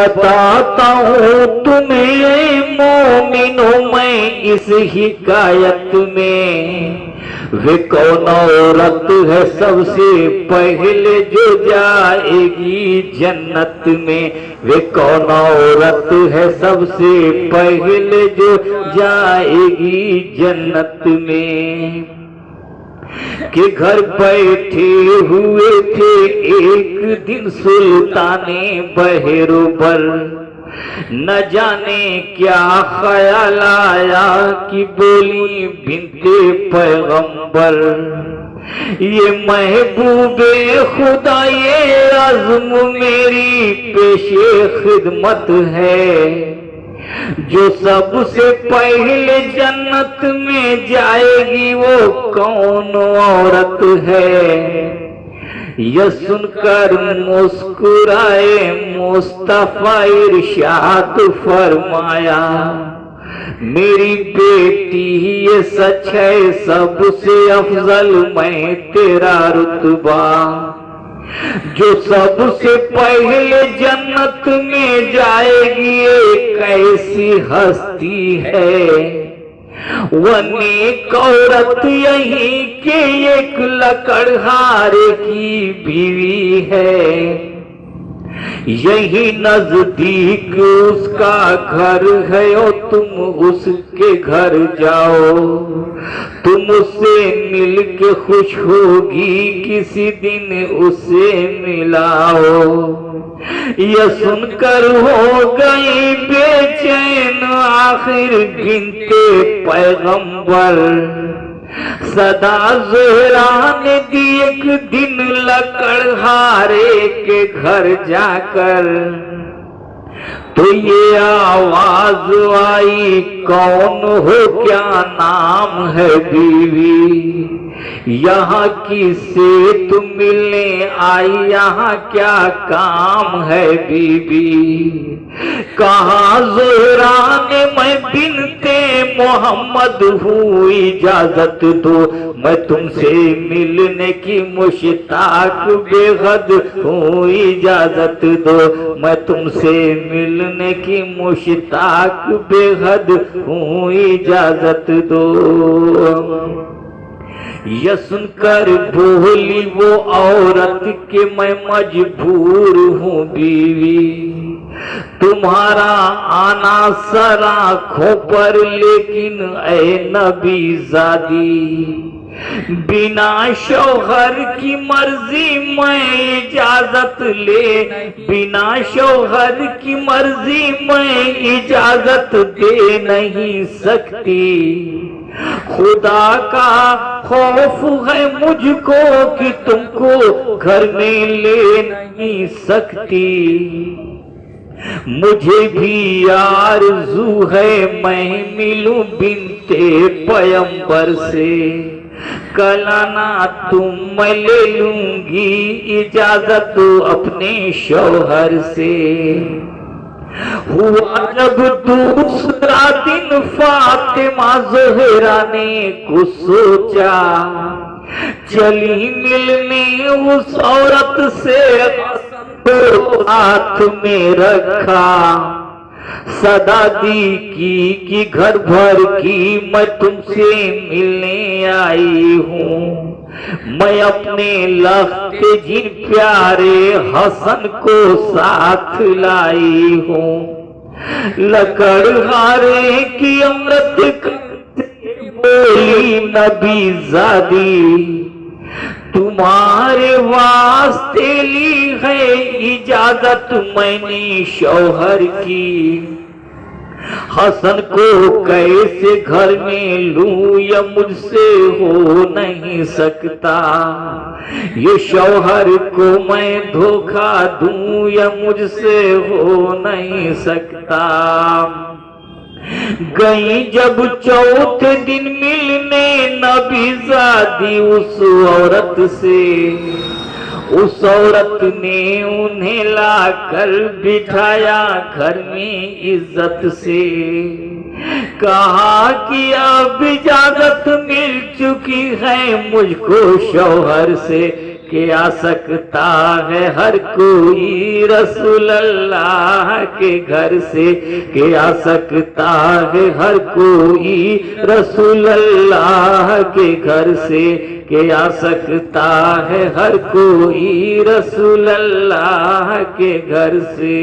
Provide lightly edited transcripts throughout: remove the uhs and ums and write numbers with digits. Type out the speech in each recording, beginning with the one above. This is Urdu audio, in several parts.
بتاتا ہوں تمہیں مومنوں میں اس حکایت میں، وہ کون عورت ہے سب سے پہلے جو جائے گی جنت میں، وہ کون عورت ہے سب سے پہلے جو جائے گی جنت میں، کہ گھر بیٹھے ہوئے تھے ایک دن سلطان بہروبر، نہ جانے کیا خیال آیا کہ بولی بنت پیغمبر، یہ محبوب خدا یہ عزم میری پیش خدمت ہے، جو سب سے پہلے جنت میں جائے گی وہ کون عورت ہے۔ یہ سن کر مسکرائے مصطفیٰ ارشاد فرمایا، میری بیٹی یہ سچ ہے سب سے افضل میں تیرا رتبہ، جو سب سے پہلے جنت میں جائے گی ایک ایسی ہستی ہے، وہ نیک عورت یہی کہ ایک لکڑہارے کی بیوی ہے، یہی نزدیک اس کا گھر ہے اور تم اس کے گھر جاؤ، تم اس سے مل کے خوش ہوگی کسی دن اس سے ملاؤ۔ یہ سن کر ہو گئی بے چین آخر بنت پیغمبر، صدا زہرا نے دی ایک دن لکڑہارے کے گھر جا کر، تو یہ آواز آئی کون ہو کیا نام ہے بیوی، یہاں کس سے تم ملنے آئی یہاں کیا کام ہے بی بی، کہا زہرا نے میں بنت محمد ہوں اجازت دو میں تم سے ملنے کی مشتاق بے حد ہوں، اجازت دو میں تم سے ملنے کی مشتاق بے حد ہوں، اجازت دو۔ یہ سن کر بولی وہ عورت کہ میں مجبور ہوں بیوی، تمہارا آنا سر آنکھوں پر، لیکن اے نبی زادی بنا شوہر کی مرضی میں اجازت لے، بنا شوہر کی مرضی میں اجازت دے نہیں سکتی، خدا کا خوف ہے مجھ کو کہ تم کو گھر میں لے نہیں سکتی، مجھے بھی آرزو ہے میں ملوں بنت پیغمبر سے، کلانا تم میں لے لوں گی اجازت اپنے شوہر سے۔ ہوا جب دوسرا دن فاطمہ زہرا نے کچھ سوچا، چلی ملنے اس عورت سے، ہاتھ میں رکھا، صدا دی کی کہ گھر بھر کی میں تم سے ملنے آئی ہوں، میں اپنے لخت جن پیارے حسن کو ساتھ لائی ہوں، لکڑہارے کی امرت بولی نبی زادی، تمہارے واسطے لی ہے اجازت میں نے شوہر کی، حسن کو کیسے گھر میں لوں یہ مجھ سے ہو نہیں سکتا، یہ شوہر کو میں دھوکہ دوں یہ مجھ سے ہو نہیں سکتا۔ گئی جب چوتھے دن ملنے نبی زادی اس عورت سے، اس عورت نے انہیں لا کر بٹھایا گھر میں عزت سے، کہا کہ اب اجازت مل چکی ہے مجھ کو شوہر سے کہ آ سکتا ہے ہر کوئی رسول اللہ کے گھر سے، کہ آ سکتا ہے ہر کوئی رسول اللہ کے گھر سے، کہ آ سکتا ہے ہر کوئی رسول اللہ کے گھر سے۔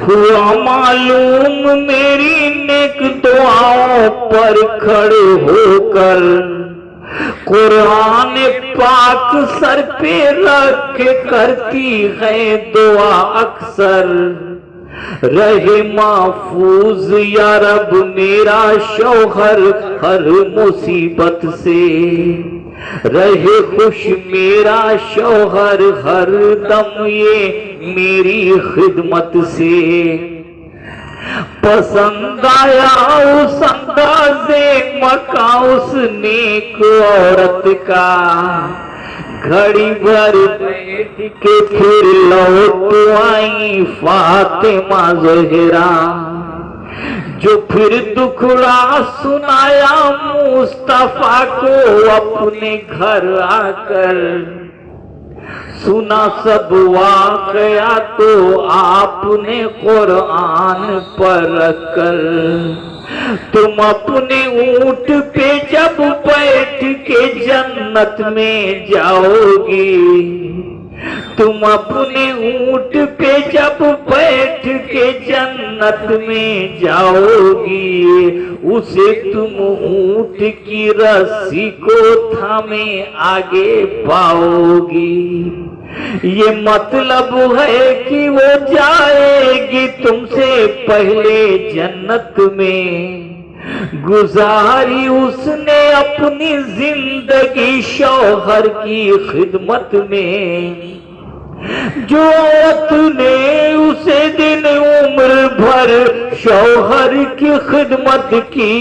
ہوا معلوم میری نیک دعاؤں پر کھڑے ہو کر، قرآن پاک سر پہ رکھ کے کرتی ہے دعا اکثر، رہے محفوظ یا رب میرا شوہر ہر مصیبت سے، رہے خوش میرا شوہر ہر دم یہ میری خدمت سے۔ پسند آیا اس انداز مکہ اس نیک عورت کا، گھڑی بھر بیٹھ کے پھر لوٹ آئی فاطمہ زہرا، جو پھر دکھڑا سنایا مصطفیٰ کو اپنے گھر آ کر، سنا سب واقعہ تو آپ نے قرآن پر رکھ کر، تم اپنے اونٹ پہ جب بیٹھ کے جنت میں جاؤ گی، تم اپنے اونٹ پہ جب بیٹھ کے جنت میں جاؤ گی، اسے تم اونٹ کی رسی کو تھامے آگے پاؤ گی۔ یہ مطلب ہے کہ وہ جائے گی تم سے پہلے جنت میں، گزاری اس نے اپنی زندگی شوہر کی خدمت میں، جو عورت نے اسے دن عمر بھر شوہر کی خدمت کی،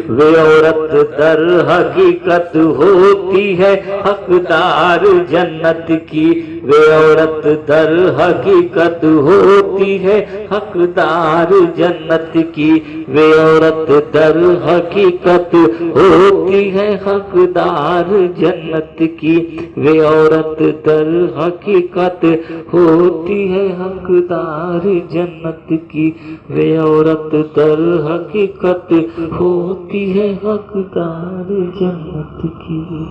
وہ عورت در حقیقت ہوتی ہے حقدار جنت کی، وہ عورت در حقیقت ہوتی ہے حقدار جنت کی، وہ عورت در حقیقت ہوتی ہے حقدار جنت کی، وہ عورت در حقیقت ہوتی ہے حقدار جنت کی، وہ عورت در حقیقت ہوتی ہے حقدار جنت کی۔